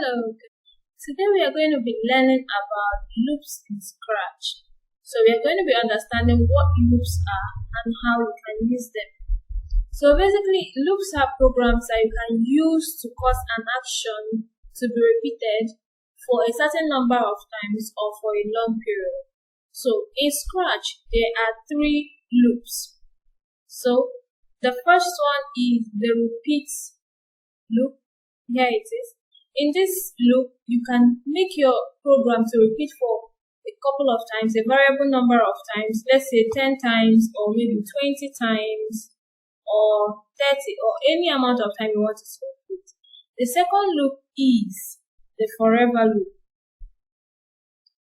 Hello, today we are going to be learning about loops in Scratch. So we are going to be understanding what loops are and how we can use them. So basically, loops are programs that you can use to cause an action to be repeated for a certain number of times or for a long period. So in Scratch, there are three loops. So the first one is the repeat loop. Here it is. In this loop, you can make your program to repeat for a couple of times, a variable number of times, let's say 10 times or maybe 20 times or 30 or any amount of time you want it to repeat. The second loop is the forever loop.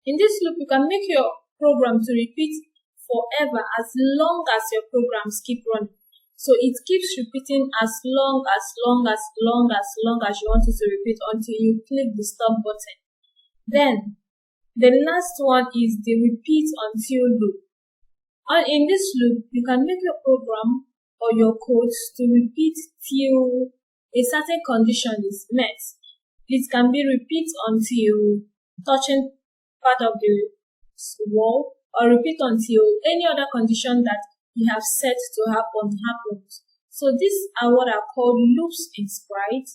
In this loop, you can make your program to repeat forever as long as your programs keep running. So it keeps repeating as long as you want it to repeat until you click the stop button. Then, the last one is the repeat until loop. And in this loop, you can make your program or your codes to repeat till a certain condition is met. It can be repeat until touching part of the wall or repeat until any other condition that you have set to happen happens. So these are what are called loops in Sprite.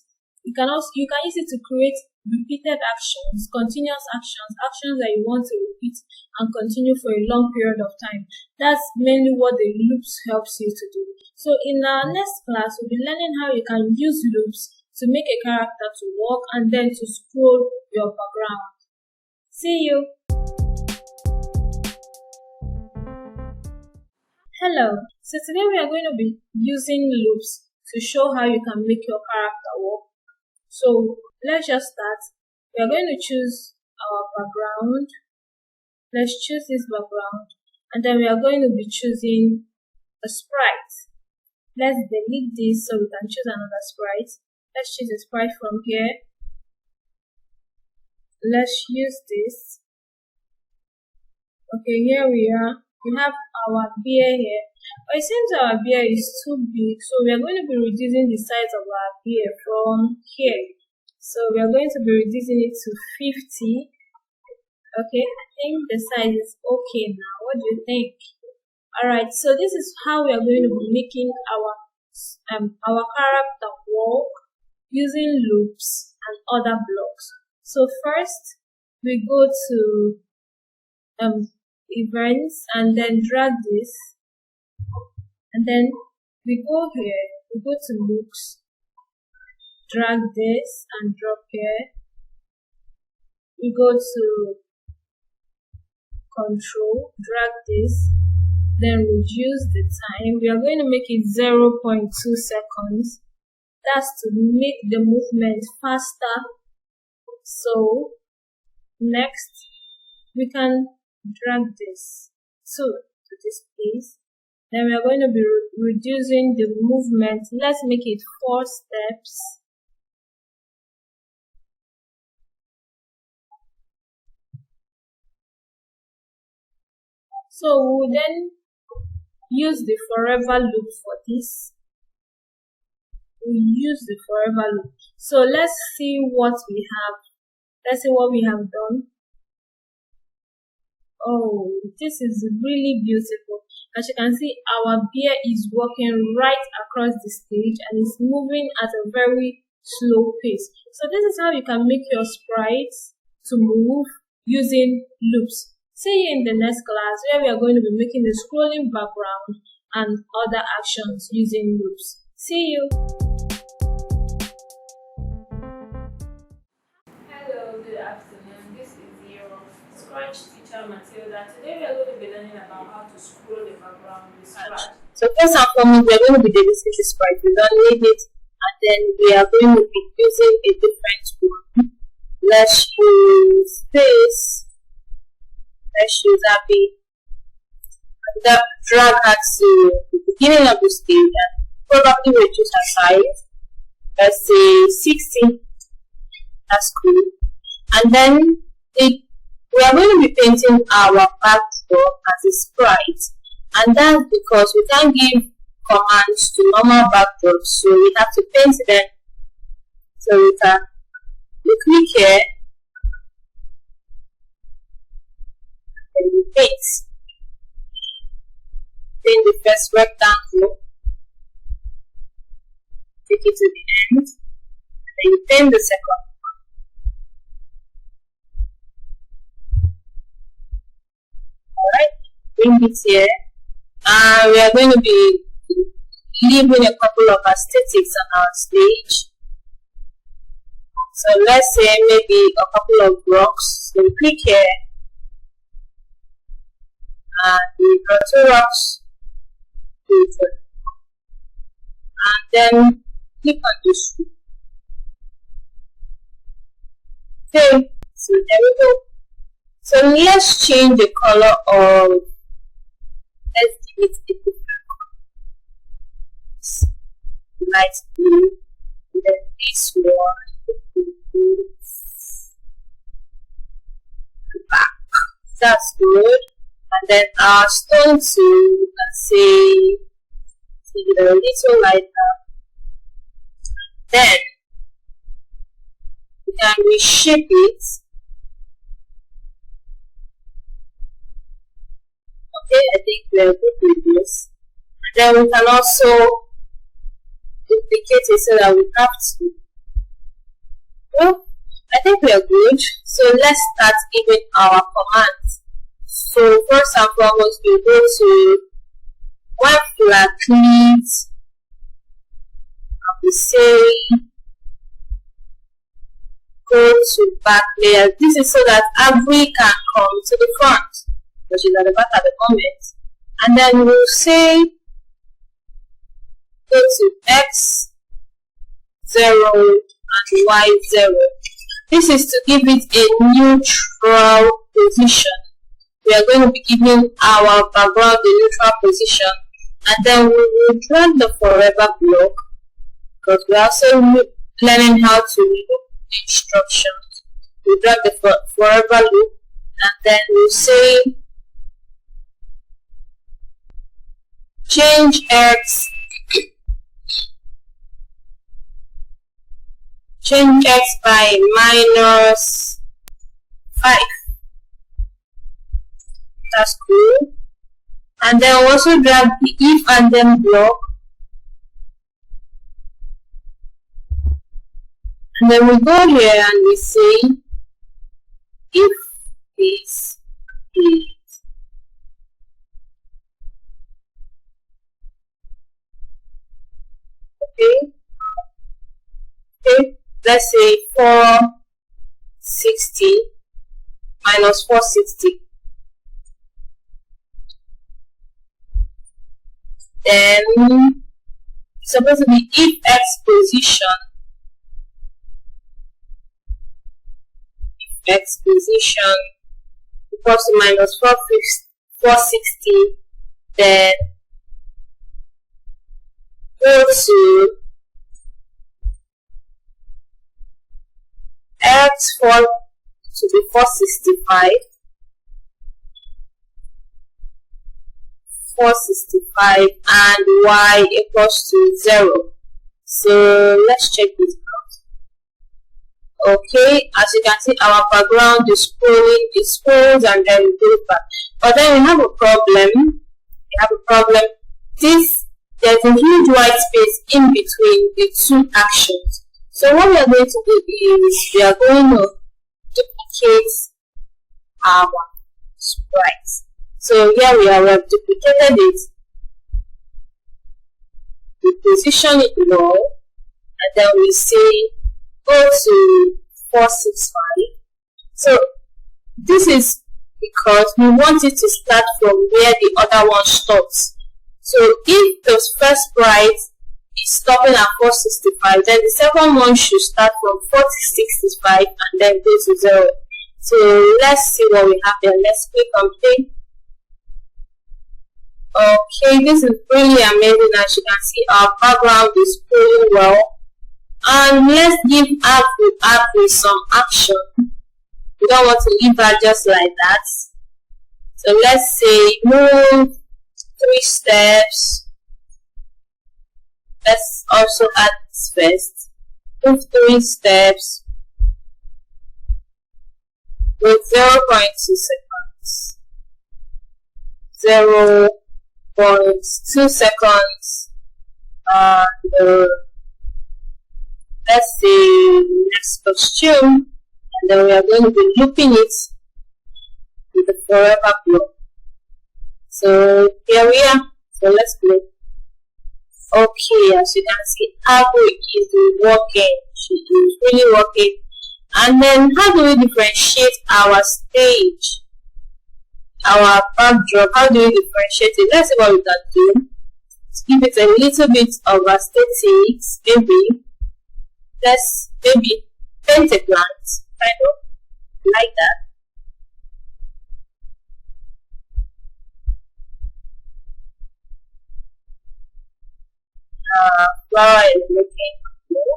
You can use it to create repeated actions, continuous actions that you want to repeat and continue for a long period of time. That's mainly what the loops helps you to do. So in our next class, we'll be learning how you can use loops to make a character to walk and then to scroll your background. See you. Hello, so today we are going to be using loops to show how you can make your character walk. So let's just start. We are going to choose our background. Let's choose this background and then we are going to be choosing a sprite. Let's delete this so we can choose another sprite. Let's choose a sprite from here. Let's use this. Okay, here we are. We have our bear here, but it seems our bear is too big, so we are going to be reducing the size of our bear from here. So we are going to be reducing it to 50. Okay, I think the size is okay now. What do you think? Alright, so this is how we are going to be making our character walk using loops and other blocks. So first, we go to events and then drag this, and then we go here, we go to looks, drag this and drop here, we go to control, drag this, then reduce the time. We are going to make it 0.2 seconds. That's to make the movement faster. So next we can drag this to this place. Then we are going to be reducing the movement. Let's make it 4 steps. So we'll then use the forever loop for this. We use the forever loop. So let's see what we have. Let's see what we have done. Oh, this is really beautiful. As you can see, our bear is walking right across the stage and is moving at a very slow pace. So this is how you can make your sprites to move using loops. See you in the next class where we are going to be making the scrolling background and other actions using loops. See you. Hello, good afternoon. This is your Scratch teacher Matilda. Today we are going to be learning about how to scroll the background with Scratch. So first and foremost, we are going to be deleting the sprite. We don't need it, and then we are going to be using a different one. Let's use this. Let's use Abby. And drag her to the beginning of the stage and probably reduce her size. Let's say 60. That's cool. And then we are going to be painting our backdrop as a sprite, and that's because we can't give commands to normal backdrops, so we have to paint them so we can You click here and you paste. Then the first rectangle, take it to the end, and then you paint the second one. Alright, bring it here. And we are going to be leaving a couple of aesthetics on our stage. So let's say maybe a couple of blocks. So we click here and we draw 2 rocks, and then click on this. Okay, so there we go. So let's change the color of, let's give it a different color. Light blue, and then this one, back. That's good. And then our stone tool, let's say, take it a little lighter. Then we can reshape it. Okay, I think we are good with this. And then we can also duplicate it so that we have to. Well, I think we are good. So let's start giving our commands. So first and foremost, we go to one flag cleans, and we say go to back layer. This is so that every can come to the front, which is at the back at the moment. And then we'll say go to X 0 and Y 0. This is to give it a neutral position. We are going to be giving our background a neutral position, and then we will drag the forever block, because we are also learning how to read the instructions. We drag the forever loop, and then we'll say change X by -5. That's cool. And then also drag the if and then block, and then we go here and we say if this is okay, let's say 460 minus 460. Then it's supposed to be if X position equals to minus 460, then go to X to be 465, and Y equals to 0. So let's check this out. Okay, as you can see, our background is scrolling, it scrolls and then we go back. But then we have a problem. There's a huge white space in between the two actions. So what we are going to do is we are going to duplicate our sprites. So here we have duplicated it. We position it low, and then we say go to 465. So this is because we want it to start from where the other one stops. So if the first sprite is stopping at 465, then the second one should start from 465 and then go to 0. So let's see what we have there. Let's click on play. Okay, this is really amazing. As you can see, our background is playing well. And let's give Apple some action. We don't want to leave her just like that. So let's say move 3 steps. Let's also add this first. Move 3 steps. with 0.2 seconds. 0.2 seconds. Let's say next costume, and then we are going to be looping it with the forever block. So here we are. So let's play. Okay, as you can see, Apple is working. She is really working. And then how do we differentiate our stage, our backdrop? How do we differentiate it? Let's see what we can do. Let's give it a little bit of aesthetics, maybe. Let's maybe paint a plant, kind of like that. Flower is looking cool.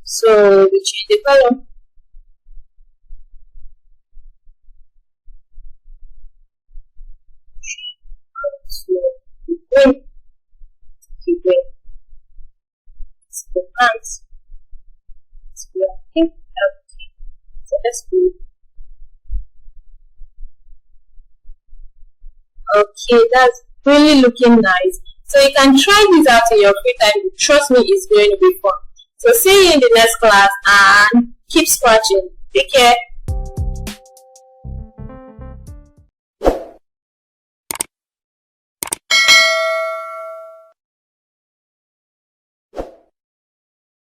So we change the color. Green. It's the plants. It's working. So let's go. Okay, that's really looking nice. So you can try this out in your free time. Trust me, it's going to be fun. So see you in the next class and keep scratching. Take care.